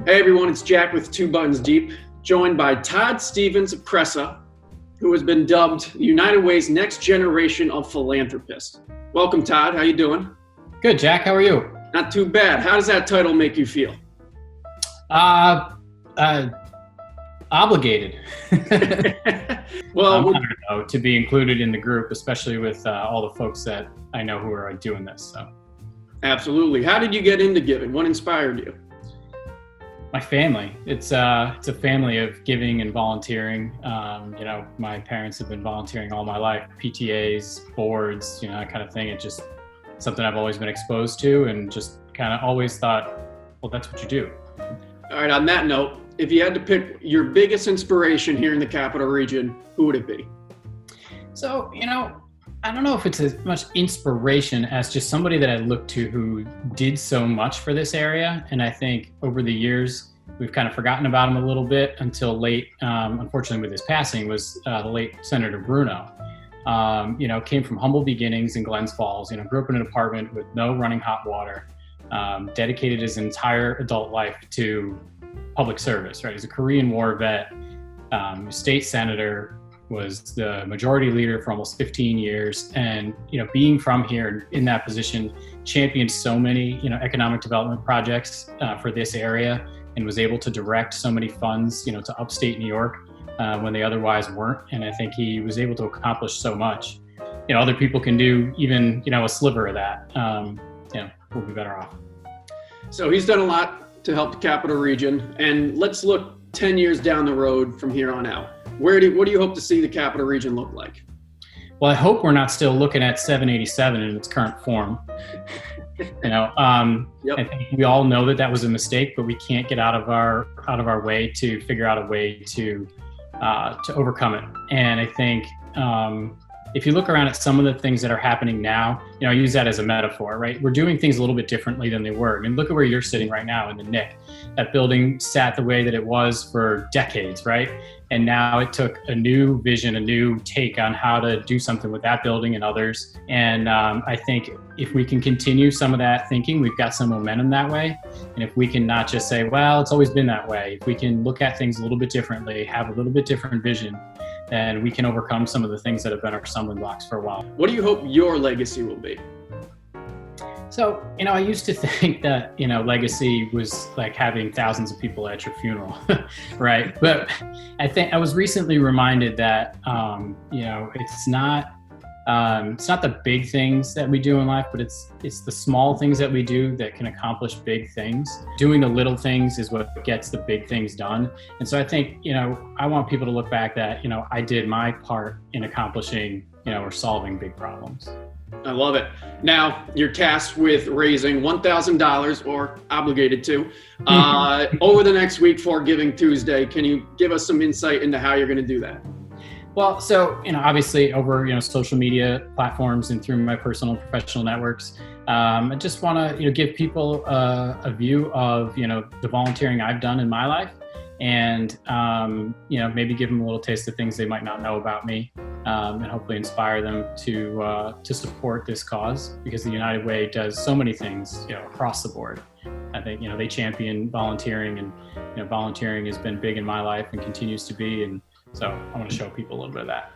Hey everyone, it's Jack with Two Buttons Deep, joined by Todd Stevens of Cresa, who has been dubbed United Way's next generation of philanthropists. Welcome, Todd. How you doing? Good, Jack. How are you? Not too bad. How does that title make you feel? Obligated. Well, I'm honored, though, to be included in the group, especially with all the folks that I know who are doing this. So, absolutely. How did you get into giving? What inspired you? my family. It's a family of giving and volunteering. My parents have been volunteering all my life. PTAs, boards, that kind of thing. It's just something I've always been exposed to, and just kind of always thought, well, that's what you do. All right. On that note, if you had to pick your biggest inspiration here in the Capital Region, who would it be? So, I don't know if it's as much inspiration as just somebody that I look to who did so much for this area. And I think over the years, we've kind of forgotten about him a little bit until late, unfortunately with his passing, was the late Senator Bruno. Came from humble beginnings in Glens Falls, grew up in an apartment with no running hot water, dedicated his entire adult life to public service, right? He's a Korean War vet, state senator, was the majority leader for almost 15 years. And, being from here in that position, championed so many, economic development projects for this area, and was able to direct so many funds, to upstate New York when they otherwise weren't. And I think he was able to accomplish so much. Other people can do even, a sliver of that. We'll be better off. So he's done a lot to help the Capital Region. And let's look 10 years down the road from here on out. What do you hope to see the Capital Region look like? Well, I hope we're not still looking at 787 in its current form. Yep. I think we all know that was a mistake, but we can't get out of our way to figure out a way to overcome it. And I think if you look around at some of the things that are happening now, I use that as a metaphor, right? We're doing things a little bit differently than they were. I mean, look at where you're sitting right now in the NIC. That building sat the way that it was for decades, right? And now it took a new vision, a new take on how to do something with that building and others. And I think if we can continue some of that thinking, we've got some momentum that way. And if we can not just say, well, it's always been that way, if we can look at things a little bit differently, have a little bit different vision, then we can overcome some of the things that have been our stumbling blocks for a while. What do you hope your legacy will be? So, I used to think that, legacy was like having thousands of people at your funeral, right? But I think I was recently reminded that, it's not the big things that we do in life, but it's the small things that we do that can accomplish big things. Doing the little things is what gets the big things done. And so I think, I want people to look back that, I did my part in accomplishing, or solving big problems. I love it. Now, you're tasked with raising $1,000, or obligated to, over the next week for Giving Tuesday. Can you give us some insight into how you're going to do that? Well, so, obviously over, social media platforms and through my personal and professional networks, I just want to, give people a view of, the volunteering I've done in my life, and, maybe give them a little taste of things they might not know about me, and hopefully inspire them to support this cause, because the United Way does so many things, across the board. I think, they champion volunteering, and, volunteering has been big in my life and continues to be. And so I want to show people a little bit of that.